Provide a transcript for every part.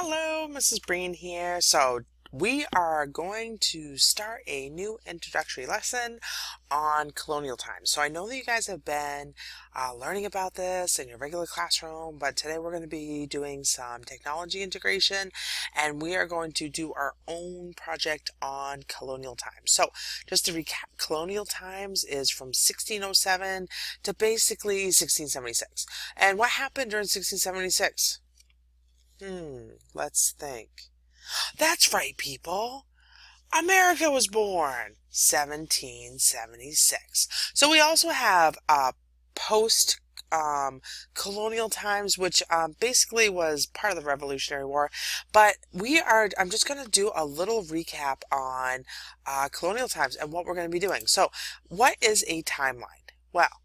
Hello, Mrs. Breen here. So we are going to start a new introductory lesson on colonial times. So I know that you guys have been learning about this in your regular classroom, but today we're going to be doing some technology integration, and we are going to do our own project on colonial times. So just to recap, colonial times is from 1607 to basically 1676. And what happened during 1676? Let's think. That's right, people. America was born 1776. So we also have post colonial times, which basically was part of the Revolutionary War. But I'm just going to do a little recap on colonial times and what we're going to be doing. So what is a timeline? Well,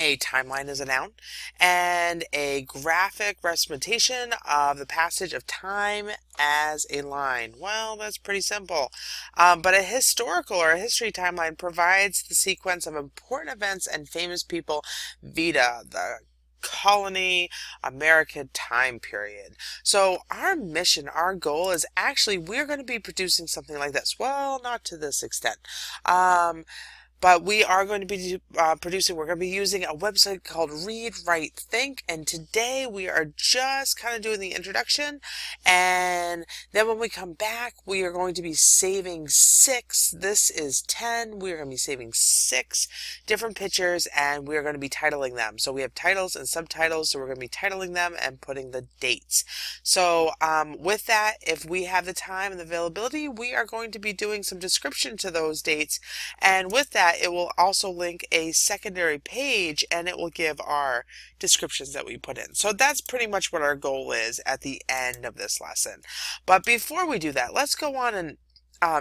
a timeline is a noun, and a graphic representation of the passage of time as a line. Well, that's pretty simple. But a historical or a history timeline provides the sequence of important events and famous people via the colony American time period. So our mission, our goal is actually we're going to be producing something like this. Well, not to this extent. But we are going to be we're going to be using a website called Read, Write, Think. And today we are just kind of doing the introduction. And then when we come back, we are going to be saving 6. This is 10. We are going to be saving 6 different pictures, and we are going to be titling them. So we have titles and subtitles. So we're going to be titling them and putting the dates. So with that, if we have the time and the availability, we are going to be doing some description to those dates. And with that, it will also link a secondary page, and it will give our descriptions that we put in. So that's pretty much what our goal is at the end of this lesson. But before we do that, let's go on and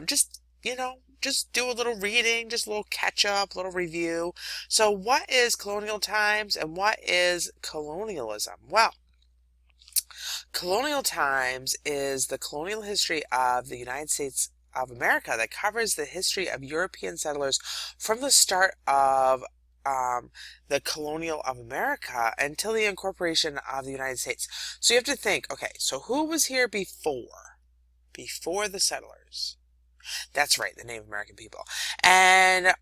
just do a little reading, just a little catch up, a little review. So what is colonial times and what is colonialism? Well, colonial times is the colonial history of the United States of America that covers the history of European settlers from the start of the colonial of America until the incorporation of the United States. So you have to think, okay, so who was here before the settlers? That's right, the Native American people. And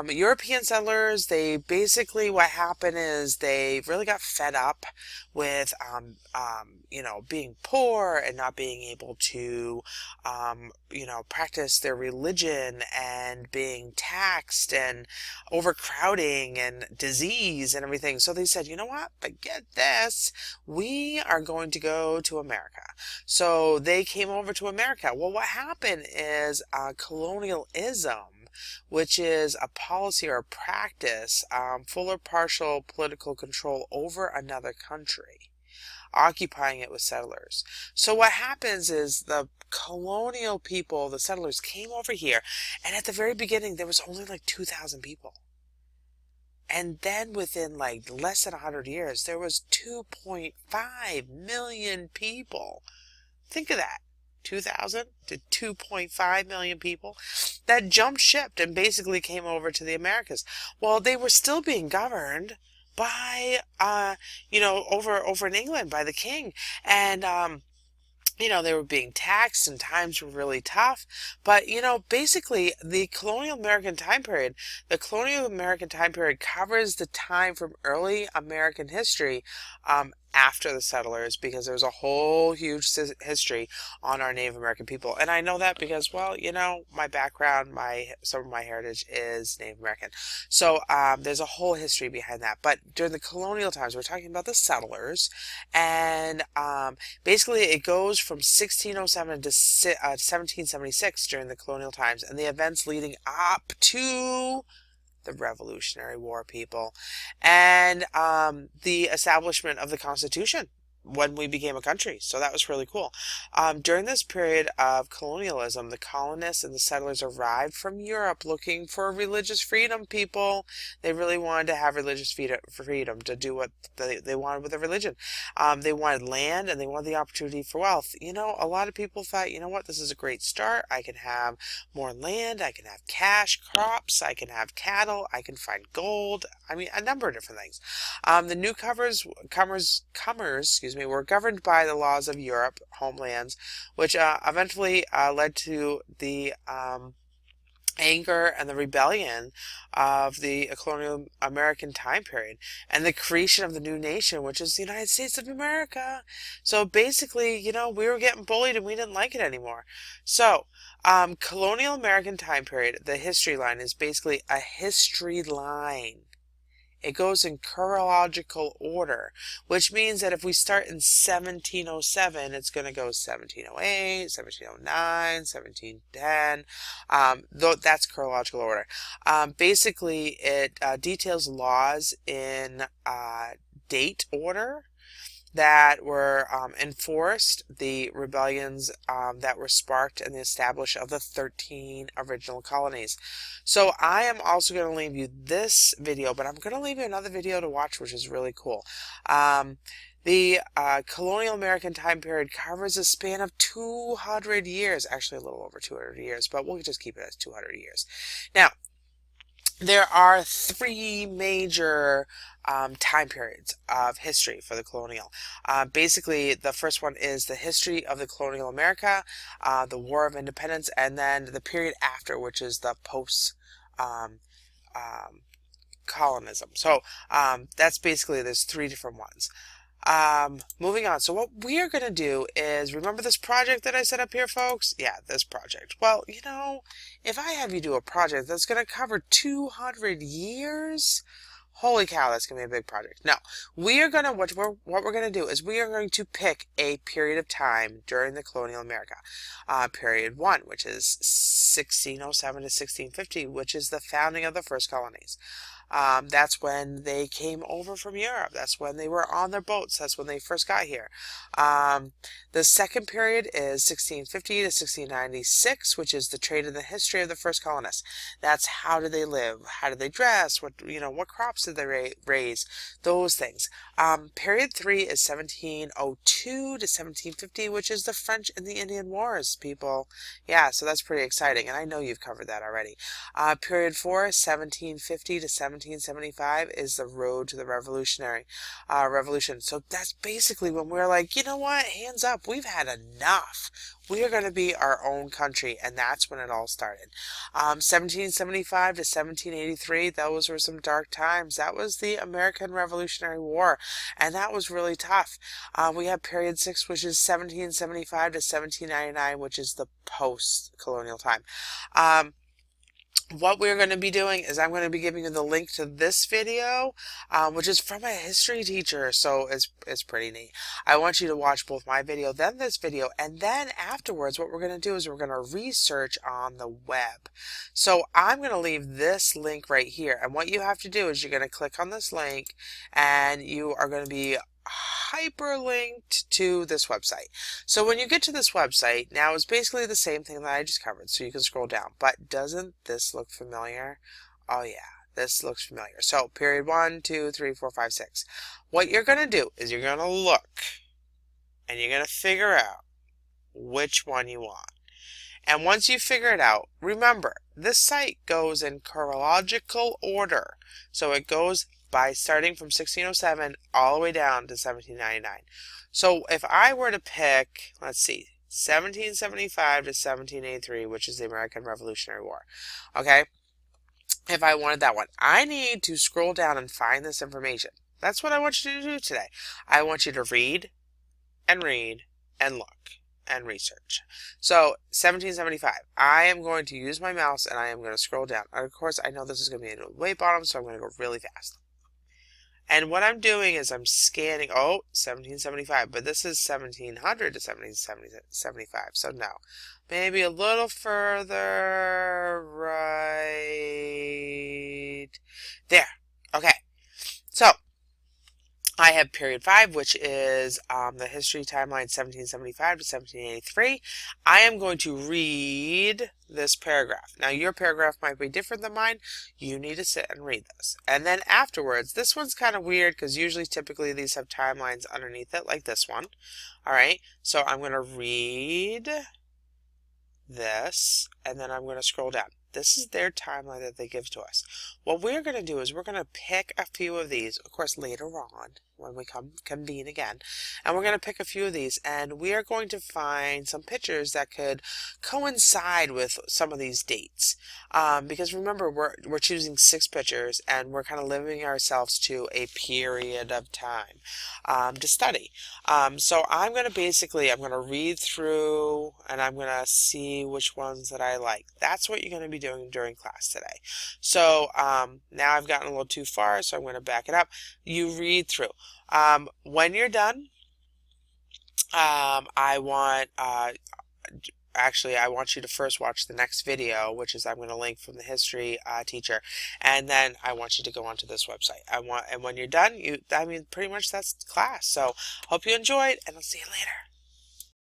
European settlers, they basically, what happened is they really got fed up with, being poor and not being able to, practice their religion, and being taxed and overcrowding and disease and everything. So they said, you know what, forget this. We are going to go to America. So they came over to America. Well, what happened is colonialism, which is a policy or a practice, full or partial political control over another country, occupying it with settlers. So what happens is the colonial people, the settlers, came over here, and at the very beginning there was only like 2,000 people. And then within like less than 100 years, there was 2.5 million people. Think of that. 2,000 to 2.5 million people that jumped ship and basically came over to the Americas. Well, they were still being governed by, over in England by the king. And, they were being taxed and times were really tough. But, basically the colonial American time period covers the time from early American history, after the settlers, because there's a whole huge history on our Native American people. And I know that because, well, my background, some of my heritage is Native American. So there's a whole history behind that. But during the colonial times, we're talking about the settlers. And basically it goes from 1607 to 1776 during the colonial times, and the events leading up to the Revolutionary War, people, and the establishment of the Constitution when we became a country. So that was really cool. During this period of colonialism, the colonists and the settlers arrived from Europe looking for religious freedom, people. They really wanted to have religious freedom to do what they wanted with their religion. They wanted land, and they wanted the opportunity for wealth. A lot of people thought, you know what, this is a great start. I can have more land, I can have cash crops, I can have cattle, I can find gold. I mean, a number of different things. The newcomers, excuse me, were governed by the laws of Europe, homelands, which eventually led to the anger and the rebellion of the colonial American time period and the creation of the new nation, which is the United States of America. So basically, you know, we were getting bullied and we didn't like it anymore. So, colonial American time period, the history line is basically a history line. It goes in chronological order, which means that if we start in 1707, it's going to go 1708, 1709, 1710. Though that's chronological order. Basically, it details laws in date order that were enforced, the rebellions that were sparked, and the establishment of the 13 original colonies. So I am also going to leave you this video, but I'm going to leave you another video to watch, which is really cool. The colonial American time period covers a span of 200 years, actually a little over 200 years, but we'll just keep it as 200 years. Now, there are three major time periods of history for the colonial. Basically, the first one is the history of the colonial America, the War of Independence, and then the period after, which is the post colonism. So that's basically, there's three different ones. Moving on. So what we are going to do is, remember this project that I set up here, folks? Yeah, this project. Well, you know, if I have you do a project that's going to cover 200 years, holy cow, that's going to be a big project. Now, we are going to, what we're going to do is we are going to pick a period of time during the colonial America. Period 1, which is 1607 to 1650, which is the founding of the first colonies. That's when they came over from Europe. That's when they were on their boats. That's when they first got here. The second period is 1650 to 1696, which is the trade and the history of the first colonists. That's how did they live? How did they dress? What crops did they raise? Those things. Period 3 is 1702 to 1750, which is the French and the Indian Wars, people. Yeah, so that's pretty exciting, and I know you've covered that already. Period 4, 1750 to 1775 is the road to the revolution. So that's basically when we're like, you know what, hands up, we've had enough. We are going to be our own country, and that's when it all started. 1775 to 1783, those were some dark times. That was the American Revolutionary War, and that was really tough. We have period 6, which is 1775 to 1799, which is the post-colonial time. What we're going to be doing is I'm going to be giving you the link to this video, which is from a history teacher, so it's pretty neat. I want you to watch both my video, then this video, and then afterwards what we're going to do is we're going to research on the web. So I'm going to leave this link right here, and what you have to do is you're going to click on this link, and you are going to be hyperlinked to this website. So when you get to this website, now it's basically the same thing that I just covered, so you can scroll down. But doesn't this look familiar? Oh yeah, this looks familiar. So period 1, 2, 3, 4, 5, 6. What you're going to do is you're going to look, and you're going to figure out which one you want. And once you figure it out, remember, this site goes in chronological order. So it goes by starting from 1607 all the way down to 1799. So if I were to pick, let's see, 1775 to 1783, which is the American Revolutionary War, okay? If I wanted that one, I need to scroll down and find this information. That's what I want you to do today. I want you to read and look and research. So 1775, I am going to use my mouse and I am going to scroll down. And of course, I know this is going to be in the way bottom, so I'm going to go really fast. And what I'm doing is I'm scanning, 1775, but this is 1700 to 1775, so no. Maybe a little further right there. Okay, so I have period 5, which is the history timeline 1775 to 1783. I am going to read this paragraph. Now, your paragraph might be different than mine. You need to sit and read this. And then afterwards, this one's kind of weird because usually, typically, these have timelines underneath it, like this one. All right, so I'm going to read this, and then I'm going to scroll down. This is their timeline that they give to us. What we're going to do is we're going to pick a few of these. Of course, later on, when we convene again. And we're going to pick a few of these, and we are going to find some pictures that could coincide with some of these dates. Because remember, we're choosing 6 pictures, and we're kind of limiting ourselves to a period of time to study. So I'm going to read through, and I'm going to see which ones that I like. That's what you're going to be doing during class today. So now I've gotten a little too far, so I'm going to back it up. You read through. When you're done, I want you to first watch the next video, which is I'm going to link from the history teacher, and then I want you to go onto this website. And when you're done, pretty much that's class. So hope you enjoyed, and I'll see you later.